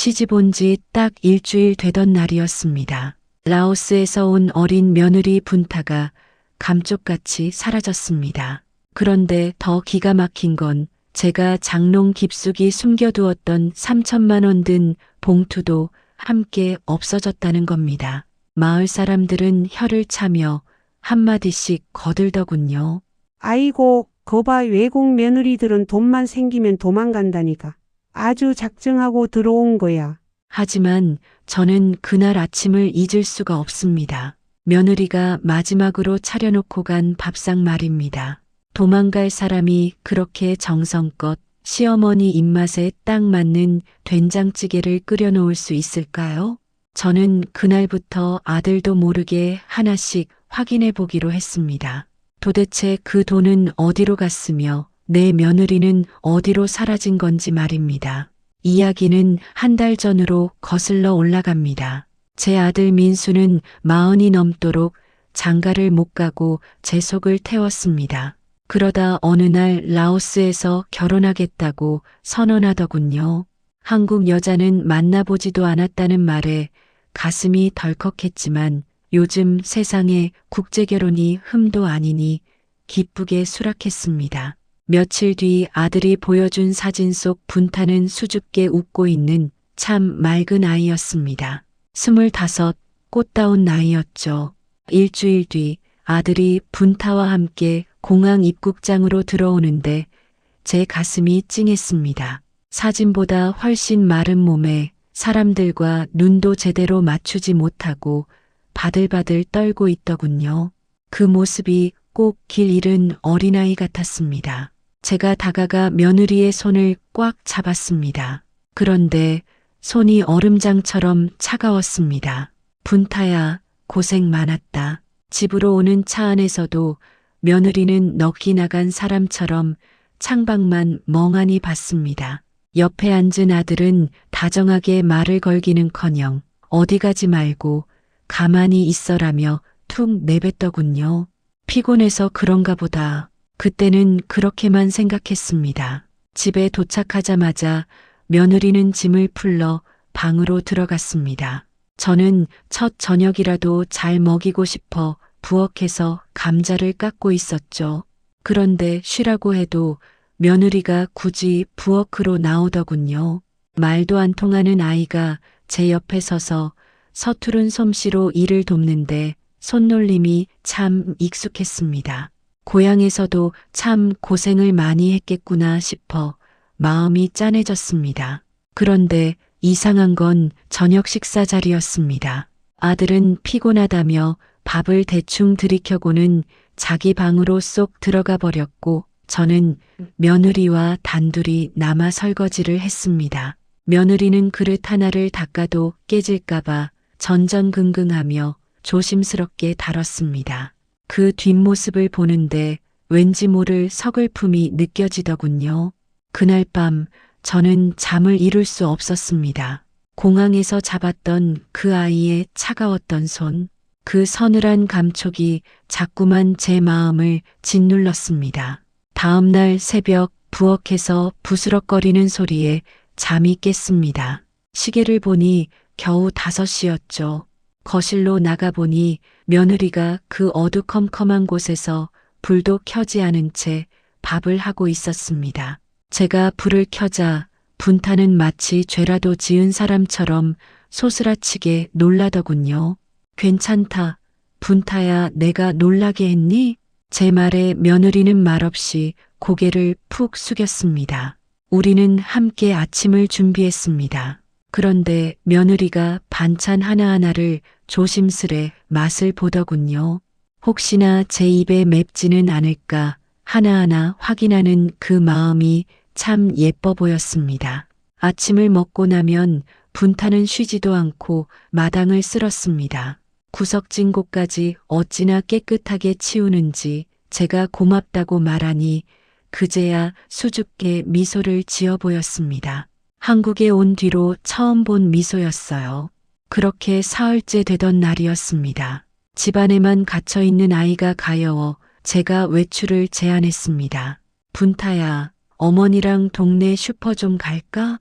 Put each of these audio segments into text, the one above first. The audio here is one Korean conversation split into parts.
시집 온 지 딱 일주일 되던 날이었습니다. 라오스에서 온 어린 며느리 분타가 감쪽같이 사라졌습니다. 그런데 더 기가 막힌 건 제가 장롱 깊숙이 숨겨두었던 3천만 원 든 봉투도 함께 없어졌다는 겁니다. 마을 사람들은 혀를 차며 한마디씩 거들더군요. 아이고, 거봐 외국 며느리들은 돈만 생기면 도망간다니까. 아주 작정하고 들어온 거야. 하지만 저는 그날 아침을 잊을 수가 없습니다. 며느리가 마지막으로 차려놓고 간 밥상 말입니다. 도망갈 사람이 그렇게 정성껏 시어머니 입맛에 딱 맞는 된장찌개를 끓여놓을 수 있을까요? 저는 그날부터 아들도 모르게 하나씩 확인해 보기로 했습니다. 도대체 그 돈은 어디로 갔으며 내 며느리는 어디로 사라진 건지 말입니다. 이야기는 한 달 전으로 거슬러 올라갑니다. 제 아들 민수는 40이 넘도록 장가를 못 가고 제 속을 태웠습니다. 그러다 어느 날 라오스에서 결혼하겠다고 선언하더군요. 한국 여자는 만나보지도 않았다는 말에 가슴이 덜컥했지만 요즘 세상에 국제결혼이 흠도 아니니 기쁘게 수락했습니다. 며칠 뒤 아들이 보여준 사진 속 분타는 수줍게 웃고 있는 참 맑은 아이였습니다. 25, 꽃다운 나이였죠. 일주일 뒤 아들이 분타와 함께 공항 입국장으로 들어오는데 제 가슴이 찡했습니다. 사진보다 훨씬 마른 몸에 사람들과 눈도 제대로 맞추지 못하고 바들바들 떨고 있더군요. 그 모습이 꼭 길 잃은 어린아이 같았습니다. 제가 다가가 며느리의 손을 꽉 잡았습니다. 그런데 손이 얼음장처럼 차가웠습니다. 분타야, 고생 많았다. 집으로 오는 차 안에서도 며느리는 넋이 나간 사람처럼 창밖만 멍하니 봤습니다. 옆에 앉은 아들은 다정하게 말을 걸기는커녕 어디 가지 말고 가만히 있어라며 툭 내뱉더군요. 피곤해서 그런가 보다. 그때는 그렇게만 생각했습니다. 집에 도착하자마자 며느리는 짐을 풀러 방으로 들어갔습니다. 저는 첫 저녁이라도 잘 먹이고 싶어 부엌에서 감자를 깎고 있었죠. 그런데 쉬라고 해도 며느리가 굳이 부엌으로 나오더군요. 말도 안 통하는 아이가 제 옆에 서서 서투른 솜씨로 일을 돕는데 손놀림이 참 익숙했습니다. 고향에서도 참 고생을 많이 했겠구나 싶어 마음이 짠해졌습니다. 그런데 이상한 건 저녁 식사 자리였습니다. 아들은 피곤하다며 밥을 대충 들이켜고는 자기 방으로 쏙 들어가 버렸고 저는 며느리와 단둘이 남아 설거지를 했습니다. 며느리는 그릇 하나를 닦아도 깨질까봐 전전긍긍하며 조심스럽게 다뤘습니다. 그 뒷모습을 보는데 왠지 모를 서글픔이 느껴지더군요. 그날 밤 저는 잠을 이룰 수 없었습니다. 공항에서 잡았던 그 아이의 차가웠던 손, 그 서늘한 감촉이 자꾸만 제 마음을 짓눌렀습니다. 다음 날 새벽 부엌에서 부스럭거리는 소리에 잠이 깼습니다. 시계를 보니 겨우 5시였죠. 거실로 나가보니 며느리가 그 어두컴컴한 곳에서 불도 켜지 않은 채 밥을 하고 있었습니다. 제가 불을 켜자 분타는 마치 죄라도 지은 사람처럼 소스라치게 놀라더군요. 괜찮다. 분타야, 내가 놀라게 했니? 제 말에 며느리는 말없이 고개를 푹 숙였습니다. 우리는 함께 아침을 준비했습니다. 그런데 며느리가 반찬 하나하나를 조심스레 맛을 보더군요. 혹시나 제 입에 맵지는 않을까 하나하나 확인하는 그 마음이 참 예뻐 보였습니다. 아침을 먹고 나면 분타는 쉬지도 않고 마당을 쓸었습니다. 구석진 곳까지 어찌나 깨끗하게 치우는지 제가 고맙다고 말하니 그제야 수줍게 미소를 지어 보였습니다. 한국에 온 뒤로 처음 본 미소였어요. 그렇게 사흘째 되던 날이었습니다. 집안에만 갇혀있는 아이가 가여워 제가 외출을 제안했습니다. 분타야, 어머니랑 동네 슈퍼 좀 갈까?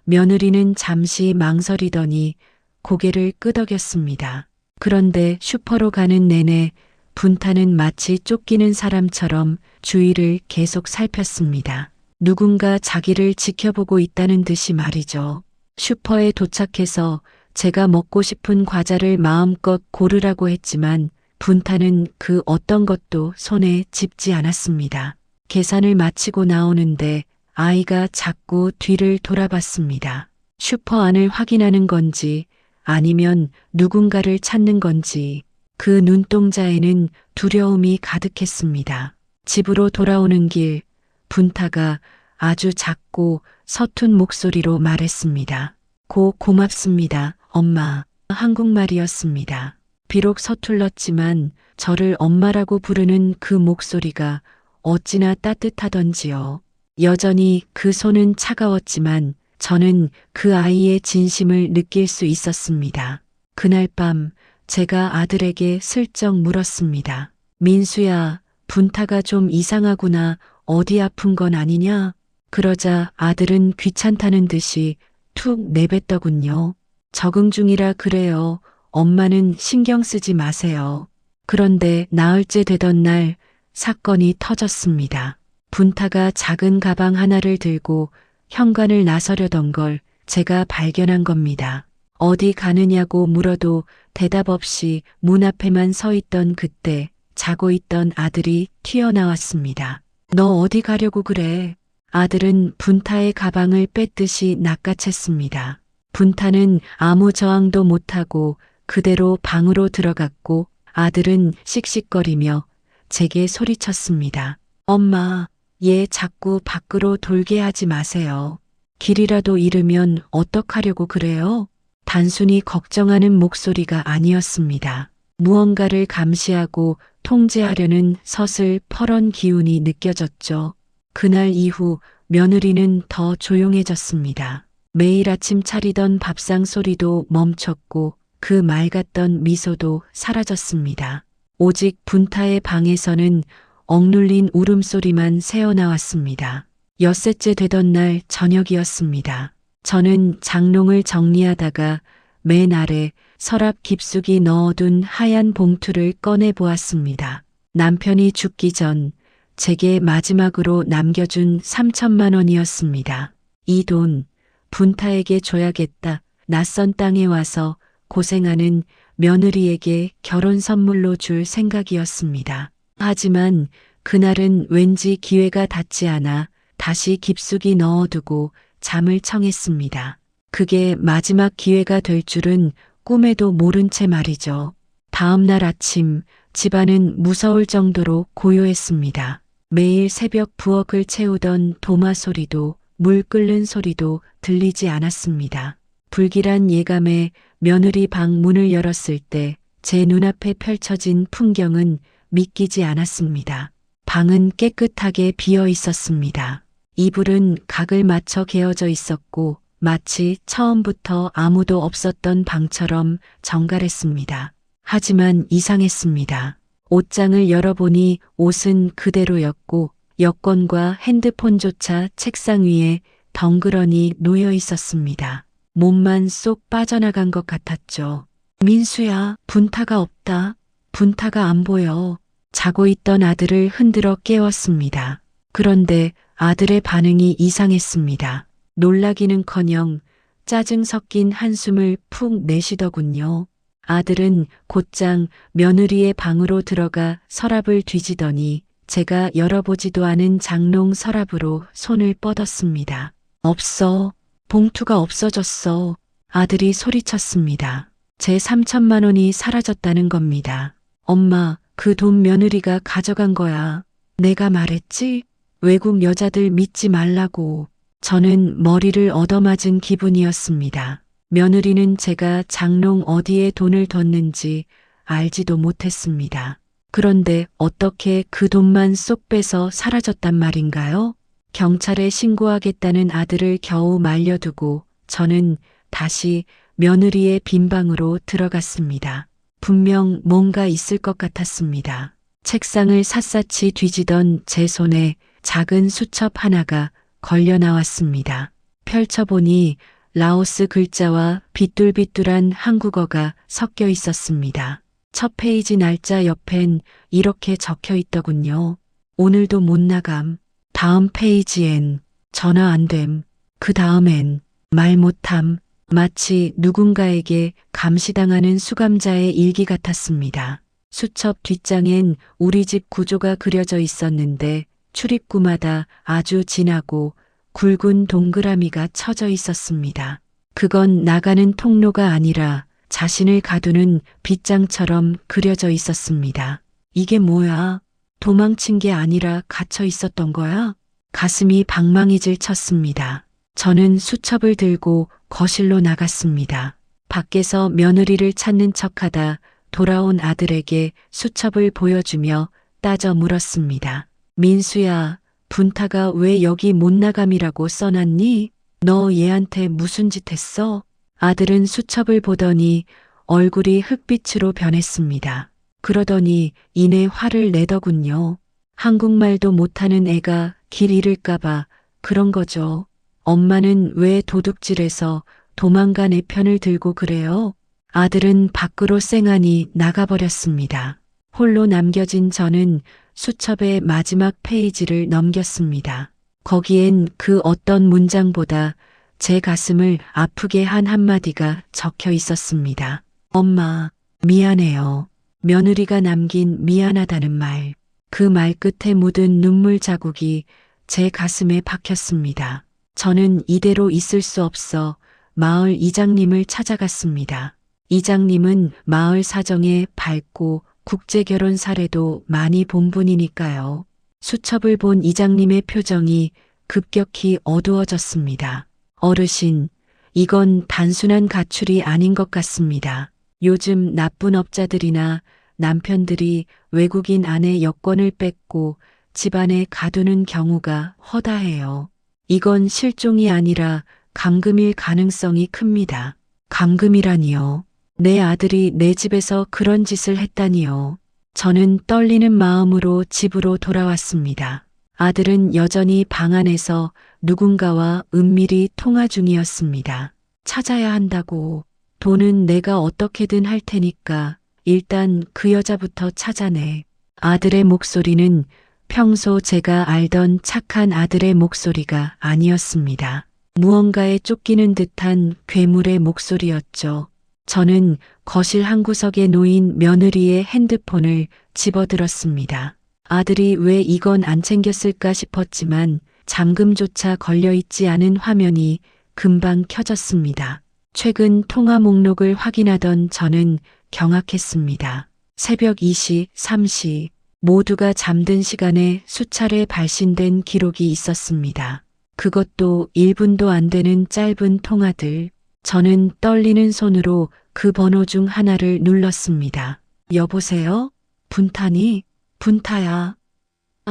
며느리는 잠시 망설이더니 고개를 끄덕였습니다. 그런데 슈퍼로 가는 내내 분타는 마치 쫓기는 사람처럼 주위를 계속 살폈습니다. 누군가 자기를 지켜보고 있다는 듯이 말이죠. 슈퍼에 도착해서 제가 먹고 싶은 과자를 마음껏 고르라고 했지만 분타는 그 어떤 것도 손에 짚지 않았습니다. 계산을 마치고 나오는데 아이가 자꾸 뒤를 돌아봤습니다. 슈퍼 안을 확인하는 건지 아니면 누군가를 찾는 건지 그 눈동자에는 두려움이 가득했습니다. 집으로 돌아오는 길 분타가 아주 작고 서툰 목소리로 말했습니다. 고맙습니다, 엄마. 한국말이었습니다. 비록 서툴렀지만 저를 엄마라고 부르는 그 목소리가 어찌나 따뜻하던지요. 여전히 그 손은 차가웠지만 저는 그 아이의 진심을 느낄 수 있었습니다. 그날 밤 제가 아들에게 슬쩍 물었습니다. 민수야, 분타가 좀 이상하구나. 어디 아픈 건 아니냐? 그러자 아들은 귀찮다는 듯이 툭 내뱉더군요. 적응 중이라 그래요. 엄마는 신경 쓰지 마세요. 그런데 나흘째 되던 날 사건이 터졌습니다. 분타가 작은 가방 하나를 들고 현관을 나서려던 걸 제가 발견한 겁니다. 어디 가느냐고 물어도 대답 없이 문 앞에만 서 있던 그때 자고 있던 아들이 튀어나왔습니다. 너 어디 가려고 그래? 아들은 분타의 가방을 뺐듯이 낚아챘습니다. 분타는 아무 저항도 못하고 그대로 방으로 들어갔고 아들은 씩씩거리며 제게 소리쳤습니다. 엄마, 얘 자꾸 밖으로 돌게 하지 마세요. 길이라도 잃으면 어떡하려고 그래요? 단순히 걱정하는 목소리가 아니었습니다. 무언가를 감시하고 통제하려는 서슬퍼런 기운이 느껴졌죠. 그날 이후 며느리는 더 조용해졌습니다. 매일 아침 차리던 밥상 소리도 멈췄고 그 맑았던 미소도 사라졌습니다. 오직 분타의 방에서는 억눌린 울음소리만 새어나왔습니다. 엿새째 되던 날 저녁이었습니다. 저는 장롱을 정리하다가 맨 아래 서랍 깊숙이 넣어둔 하얀 봉투를 꺼내 보았습니다. 남편이 죽기 전 제게 마지막으로 남겨준 3천만 원이었습니다. 이 돈 분타에게 줘야겠다. 낯선 땅에 와서 고생하는 며느리에게 결혼 선물로 줄 생각이었습니다. 하지만 그날은 왠지 기회가 닿지 않아 다시 깊숙이 넣어두고 잠을 청했습니다. 그게 마지막 기회가 될 줄은 꿈에도 모른 채 말이죠. 다음 날 아침 집안은 무서울 정도로 고요했습니다. 매일 새벽 부엌을 채우던 도마 소리도 물 끓는 소리도 들리지 않았습니다. 불길한 예감에 며느리 방 문을 열었을 때 제 눈앞에 펼쳐진 풍경은 믿기지 않았습니다. 방은 깨끗하게 비어 있었습니다. 이불은 각을 맞춰 개어져 있었고 마치 처음부터 아무도 없었던 방처럼 정갈했습니다. 하지만 이상했습니다. 옷장을 열어보니 옷은 그대로였고 여권과 핸드폰조차 책상 위에 덩그러니 놓여 있었습니다. 몸만 쏙 빠져나간 것 같았죠. 민수야, 분타가 없다. 분타가 안 보여. 자고 있던 아들을 흔들어 깨웠습니다. 그런데 아들의 반응이 이상했습니다. 놀라기는커녕 짜증 섞인 한숨을 푹 내쉬더군요. 아들은 곧장 며느리의 방으로 들어가 서랍을 뒤지더니 제가 열어보지도 않은 장롱 서랍으로 손을 뻗었습니다. 없어. 봉투가 없어졌어. 아들이 소리쳤습니다. 제 3천만 원이 사라졌다는 겁니다. 엄마, 그 돈 며느리가 가져간 거야. 내가 말했지? 외국 여자들 믿지 말라고. 저는 머리를 얻어맞은 기분이었습니다. 며느리는 제가 장롱 어디에 돈을 뒀는지 알지도 못했습니다. 그런데 어떻게 그 돈만 쏙 빼서 사라졌단 말인가요? 경찰에 신고하겠다는 아들을 겨우 말려두고 저는 다시 며느리의 빈 방으로 들어갔습니다. 분명 뭔가 있을 것 같았습니다. 책상을 샅샅이 뒤지던 제 손에 작은 수첩 하나가 걸려 나왔습니다. 펼쳐보니 라오스 글자와 비뚤비뚤한 한국어가 섞여 있었습니다. 첫 페이지 날짜 옆엔 이렇게 적혀 있더군요. 오늘도 못 나감. 다음 페이지엔 전화 안 됨. 그 다음엔 말 못함. 마치 누군가에게 감시당하는 수감자의 일기 같았습니다. 수첩 뒷장엔 우리 집 구조가 그려져 있었는데 출입구마다 아주 진하고 굵은 동그라미가 쳐져 있었습니다. 그건 나가는 통로가 아니라 자신을 가두는 빗장처럼 그려져 있었습니다. 이게 뭐야? 도망친 게 아니라 갇혀 있었던 거야? 가슴이 방망이질 쳤습니다. 저는 수첩을 들고 거실로 나갔습니다. 밖에서 며느리를 찾는 척하다 돌아온 아들에게 수첩을 보여주며 따져 물었습니다. 민수야, 분타가 왜 여기 못 나감이라고 써놨니? 너 얘한테 무슨 짓 했어? 아들은 수첩을 보더니 얼굴이 흑빛으로 변했습니다. 그러더니 이내 화를 내더군요. 한국말도 못하는 애가 길 잃을까봐 그런 거죠. 엄마는 왜 도둑질해서 도망간 애 편을 들고 그래요? 아들은 밖으로 쌩하니 나가버렸습니다. 홀로 남겨진 저는 수첩의 마지막 페이지를 넘겼습니다. 거기엔 그 어떤 문장보다 제 가슴을 아프게 한 한마디가 적혀 있었습니다. 엄마, 미안해요. 며느리가 남긴 미안하다는 말. 그 말 끝에 묻은 눈물 자국이 제 가슴에 박혔습니다. 저는 이대로 있을 수 없어 마을 이장님을 찾아갔습니다. 이장님은 마을 사정에 밝고 국제결혼 사례도 많이 본 분이니까요. 수첩을 본 이장님의 표정이 급격히 어두워졌습니다. 어르신, 이건 단순한 가출이 아닌 것 같습니다. 요즘 나쁜 업자들이나 남편들이 외국인 아내 여권을 뺏고 집안에 가두는 경우가 허다해요. 이건 실종이 아니라 감금일 가능성이 큽니다. 감금이라니요. 내 아들이 내 집에서 그런 짓을 했다니요. 저는 떨리는 마음으로 집으로 돌아왔습니다. 아들은 여전히 방 안에서 누군가와 은밀히 통화 중이었습니다. 찾아야 한다고. 돈은 내가 어떻게든 할 테니까 일단 그 여자부터 찾아내. 아들의 목소리는 평소 제가 알던 착한 아들의 목소리가 아니었습니다. 무언가에 쫓기는 듯한 괴물의 목소리였죠. 저는 거실 한 구석에 놓인 며느리의 핸드폰을 집어들었습니다. 아들이 왜 이건 안 챙겼을까 싶었지만 잠금조차 걸려있지 않은 화면이 금방 켜졌습니다. 최근 통화 목록을 확인하던 저는 경악했습니다. 새벽 2시, 3시 모두가 잠든 시간에 수차례 발신된 기록이 있었습니다. 그것도 1분도 안 되는 짧은 통화들. 저는 떨리는 손으로 그 번호 중 하나를 눌렀습니다. 여보세요? 분타니? 분타야.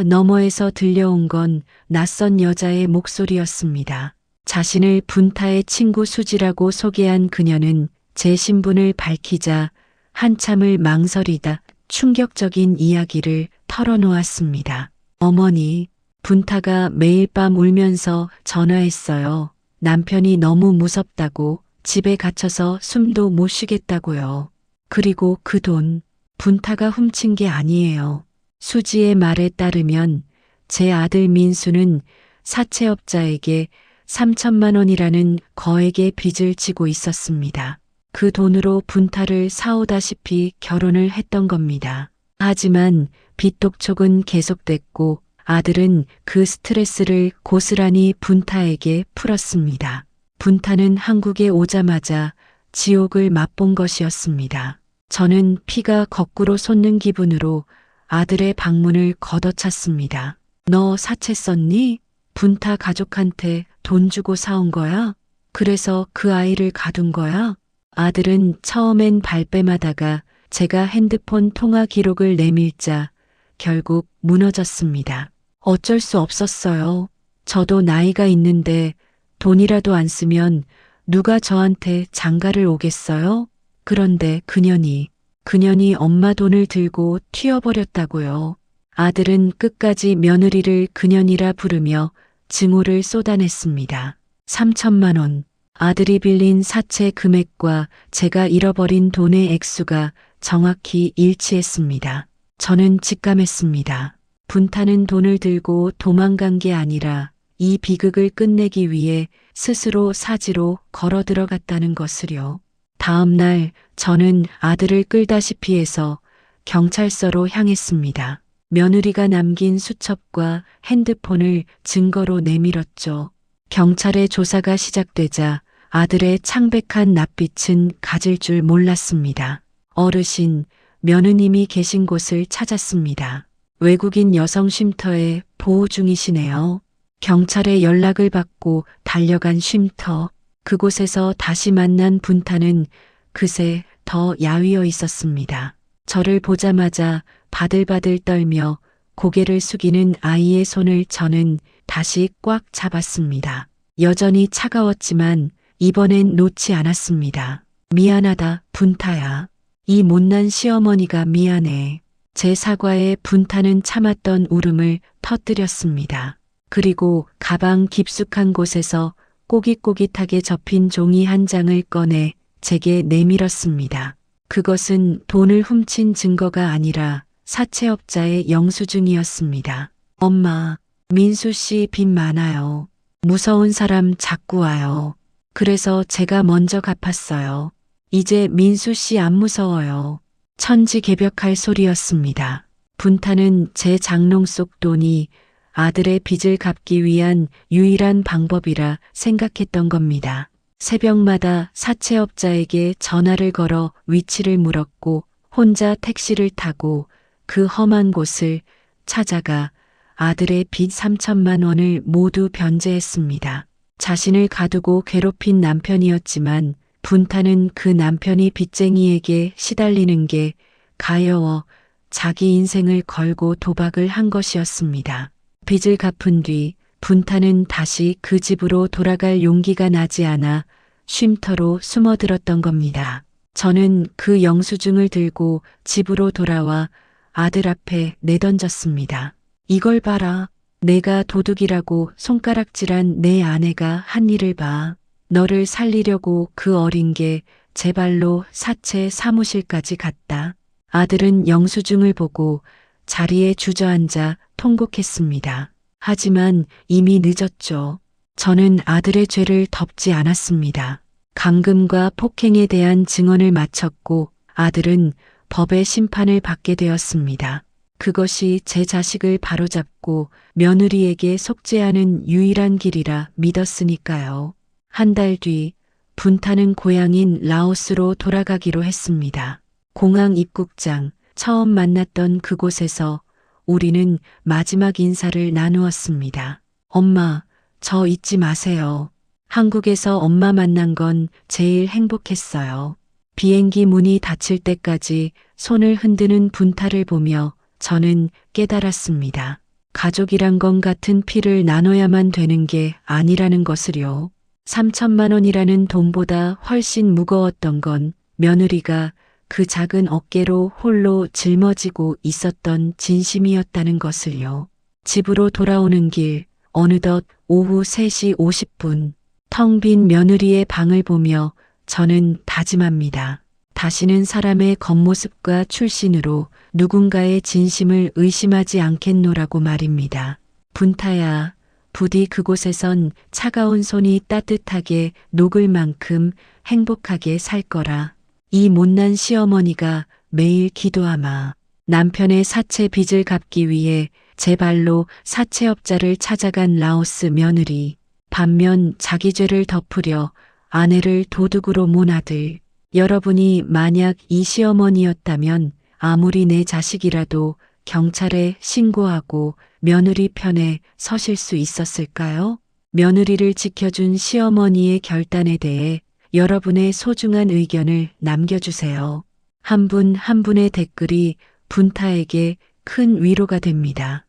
너머에서 들려온 건 낯선 여자의 목소리였습니다. 자신을 분타의 친구 수지라고 소개한 그녀는 제 신분을 밝히자 한참을 망설이다 충격적인 이야기를 털어놓았습니다. 어머니, 분타가 매일 밤 울면서 전화했어요. 남편이 너무 무섭다고 집에 갇혀서 숨도 못 쉬겠다고요. 그리고 그 돈, 분타가 훔친 게 아니에요. 수지의 말에 따르면 제 아들 민수는 사채업자에게 3천만 원이라는 거액의 빚을 지고 있었습니다. 그 돈으로 분타를 사오다시피 결혼을 했던 겁니다. 하지만 빚 독촉은 계속됐고 아들은 그 스트레스를 고스란히 분타에게 풀었습니다. 분타는 한국에 오자마자 지옥을 맛본 것이었습니다. 저는 피가 거꾸로 솟는 기분으로 아들의 방문을 걷어찼습니다. 너 사채 썼니? 분타 가족한테 돈 주고 사온 거야? 그래서 그 아이를 가둔 거야? 아들은 처음엔 발뺌하다가 제가 핸드폰 통화 기록을 내밀자 결국 무너졌습니다. 어쩔 수 없었어요. 저도 나이가 있는데 돈이라도 안 쓰면 누가 저한테 장가를 오겠어요? 그런데 그년이 엄마 돈을 들고 튀어버렸다고요. 아들은 끝까지 며느리를 그년이라 부르며 증오를 쏟아냈습니다. 3천만 원. 아들이 빌린 사채 금액과 제가 잃어버린 돈의 액수가 정확히 일치했습니다. 저는 직감했습니다. 분타는 돈을 들고 도망간 게 아니라 이 비극을 끝내기 위해 스스로 사지로 걸어 들어갔다는 것을요. 다음 날 저는 아들을 끌다시피 해서 경찰서로 향했습니다. 며느리가 남긴 수첩과 핸드폰을 증거로 내밀었죠. 경찰의 조사가 시작되자 아들의 창백한 낯빛은 가질 줄 몰랐습니다. 어르신, 며느님이 계신 곳을 찾았습니다. 외국인 여성 쉼터에 보호 중이시네요. 경찰의 연락을 받고 달려간 쉼터. 그곳에서 다시 만난 분타는 그새 더 야위어 있었습니다. 저를 보자마자 바들바들 떨며 고개를 숙이는 아이의 손을 저는 다시 꽉 잡았습니다. 여전히 차가웠지만 이번엔 놓지 않았습니다. 미안하다, 분타야. 이 못난 시어머니가 미안해. 제 사과에 분타는 참았던 울음을 터뜨렸습니다. 그리고 가방 깊숙한 곳에서 꼬깃꼬깃하게 접힌 종이 한 장을 꺼내 제게 내밀었습니다. 그것은 돈을 훔친 증거가 아니라 사채업자의 영수증이었습니다. 엄마, 민수 씨 빚 많아요. 무서운 사람 자꾸 와요. 그래서 제가 먼저 갚았어요. 이제 민수 씨 안 무서워요. 천지개벽할 소리였습니다. 분타는 제 장롱 속 돈이 아들의 빚을 갚기 위한 유일한 방법이라 생각했던 겁니다. 새벽마다 사채업자에게 전화를 걸어 위치를 물었고 혼자 택시를 타고 그 험한 곳을 찾아가 아들의 빚 3천만 원을 모두 변제했습니다. 자신을 가두고 괴롭힌 남편이었지만 분타는 그 남편이 빚쟁이에게 시달리는 게 가여워 자기 인생을 걸고 도박을 한 것이었습니다. 빚을 갚은 뒤 분타는 다시 그 집으로 돌아갈 용기가 나지 않아 쉼터로 숨어들었던 겁니다. 저는 그 영수증을 들고 집으로 돌아와 아들 앞에 내던졌습니다. 이걸 봐라. 내가 도둑이라고 손가락질한 내 아내가 한 일을 봐. 너를 살리려고 그 어린 게 제 발로 사채 사무실까지 갔다. 아들은 영수증을 보고 자리에 주저앉아 통곡했습니다. 하지만 이미 늦었죠. 저는 아들의 죄를 덮지 않았습니다. 감금과 폭행에 대한 증언을 마쳤고 아들은 법의 심판을 받게 되었습니다. 그것이 제 자식을 바로잡고 며느리에게 속죄하는 유일한 길이라 믿었으니까요. 한 달 뒤 분타는 고향인 라오스로 돌아가기로 했습니다. 공항 입국장 처음 만났던 그곳에서 우리는 마지막 인사를 나누었습니다. 엄마, 저 잊지 마세요. 한국에서 엄마 만난 건 제일 행복했어요. 비행기 문이 닫힐 때까지 손을 흔드는 분타를 보며 저는 깨달았습니다. 가족이란 건 같은 피를 나눠야만 되는 게 아니라는 것을요. 3천만 원이라는 돈보다 훨씬 무거웠던 건 며느리가 그 작은 어깨로 홀로 짊어지고 있었던 진심이었다는 것을요. 집으로 돌아오는 길, 어느덧 오후 3시 50분, 텅 빈 며느리의 방을 보며 저는 다짐합니다. 다시는 사람의 겉모습과 출신으로 누군가의 진심을 의심하지 않겠노라고 말입니다. 분타야, 부디 그곳에선 차가운 손이 따뜻하게 녹을 만큼 행복하게 살 거라. 이 못난 시어머니가 매일 기도하마. 남편의 사채 빚을 갚기 위해 제 발로 사채업자를 찾아간 라오스 며느리. 반면 자기 죄를 덮으려 아내를 도둑으로 몬 아들. 여러분이 만약 이 시어머니였다면 아무리 내 자식이라도 경찰에 신고하고 며느리 편에 서실 수 있었을까요? 며느리를 지켜준 시어머니의 결단에 대해 여러분의 소중한 의견을 남겨주세요. 한 분 한 분의 댓글이 분타에게 큰 위로가 됩니다.